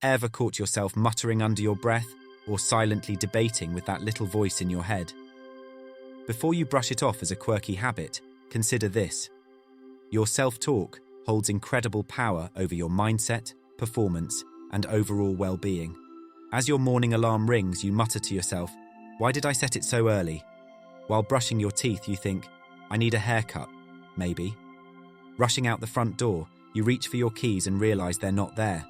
Ever caught yourself muttering under your breath or silently debating with that little voice in your head? Before you brush it off as a quirky habit, consider this. Your self-talk holds incredible power over your mindset, performance, and overall well-being. As your morning alarm rings, you mutter to yourself, "Why did I set it so early?" While brushing your teeth, you think, "I need a haircut, maybe." Rushing out the front door, you reach for your keys and realize they're not there.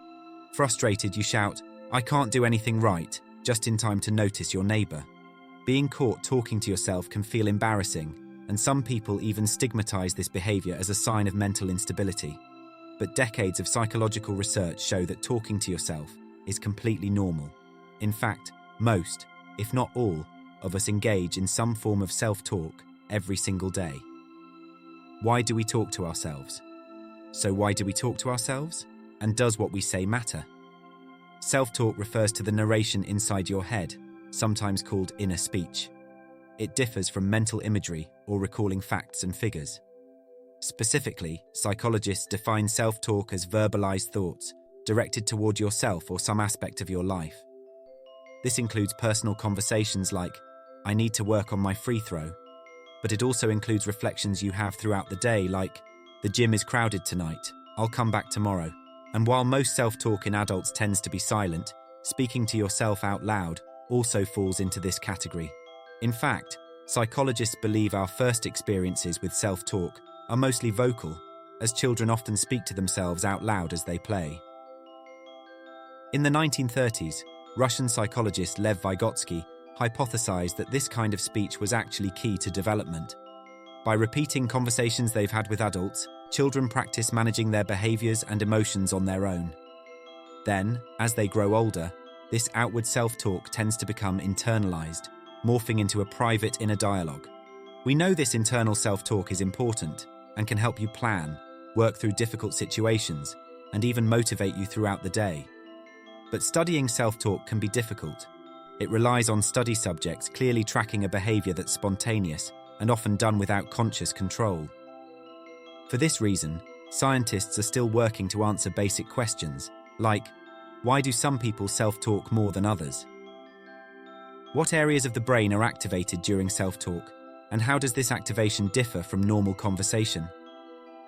Frustrated, you shout, "I can't do anything right," just in time to notice your neighbor. Being caught talking to yourself can feel embarrassing, and some people even stigmatize this behavior as a sign of mental instability. But decades of psychological research show that talking to yourself is completely normal. In fact, most, if not all, of us engage in some form of self-talk every single day. Why do we talk to ourselves? So why do we talk to ourselves? And does what we say matter? Self-talk refers to the narration inside your head, sometimes called inner speech. It differs from mental imagery or recalling facts and figures. Specifically, psychologists define self-talk as verbalized thoughts directed toward yourself or some aspect of your life. This includes personal conversations like, "I need to work on my free throw," but it also includes reflections you have throughout the day like, "The gym is crowded tonight, I'll come back tomorrow." And while most self-talk in adults tends to be silent, speaking to yourself out loud also falls into this category. In fact, psychologists believe our first experiences with self-talk are mostly vocal, as children often speak to themselves out loud as they play. In the 1930s, Russian psychologist Lev Vygotsky hypothesized that this kind of speech was actually key to development. By repeating conversations they've had with adults, children practice managing their behaviors and emotions on their own. Then, as they grow older, this outward self-talk tends to become internalized, morphing into a private inner dialogue. We know this internal self-talk is important and can help you plan, work through difficult situations, and even motivate you throughout the day. But studying self-talk can be difficult. It relies on study subjects clearly tracking a behavior that's spontaneous and often done without conscious control. For this reason, scientists are still working to answer basic questions, like, why do some people self-talk more than others? What areas of the brain are activated during self-talk, and how does this activation differ from normal conversation?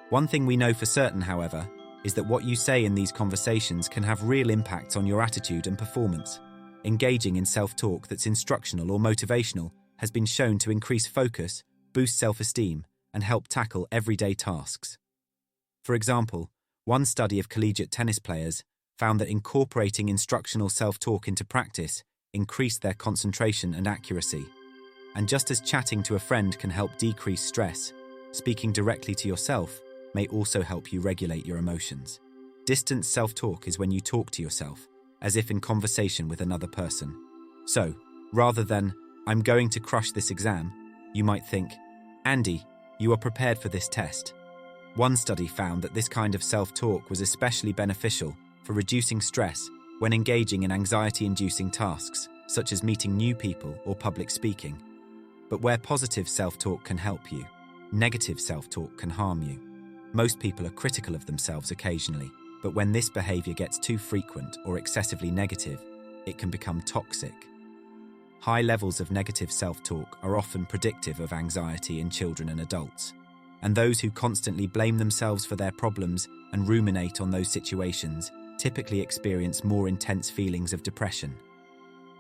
One thing we know for certain, however, is that what you say in these conversations can have real impacts on your attitude and performance. Engaging in self-talk that's instructional or motivational has been shown to increase focus, boost self-esteem, and help tackle everyday tasks. For example, one study of collegiate tennis players found that incorporating instructional self-talk into practice increased their concentration and accuracy. And just as chatting to a friend can help decrease stress, speaking directly to yourself may also help you regulate your emotions. Distant self-talk is when you talk to yourself, as if in conversation with another person. So, rather than, "I'm going to crush this exam," you might think, "Andy, you are prepared for this test." One study found that this kind of self-talk was especially beneficial for reducing stress when engaging in anxiety-inducing tasks, such as meeting new people or public speaking. But where positive self-talk can help you, negative self-talk can harm you. Most people are critical of themselves occasionally, but when this behavior gets too frequent or excessively negative, it can become toxic. High levels of negative self-talk are often predictive of anxiety in children and adults, and those who constantly blame themselves for their problems and ruminate on those situations typically experience more intense feelings of depression.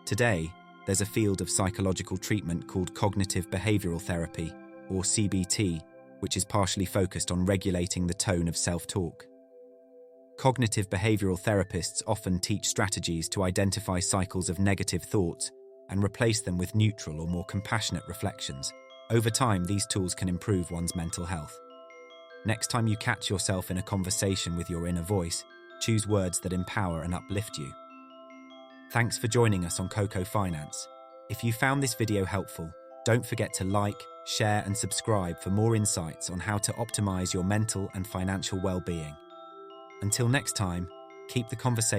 Today, there's a field of psychological treatment called cognitive behavioral therapy, or CBT, which is partially focused on regulating the tone of self-talk. Cognitive behavioral therapists often teach strategies to identify cycles of negative thoughts and replace them with neutral or more compassionate reflections. Over time, these tools can improve one's mental health. Next time you catch yourself in a conversation with your inner voice, choose words that empower and uplift you. Thanks for joining us on Coco Finance. If you found this video helpful, don't forget to like, share, and subscribe for more insights on how to optimize your mental and financial well-being. Until next time, keep the conversation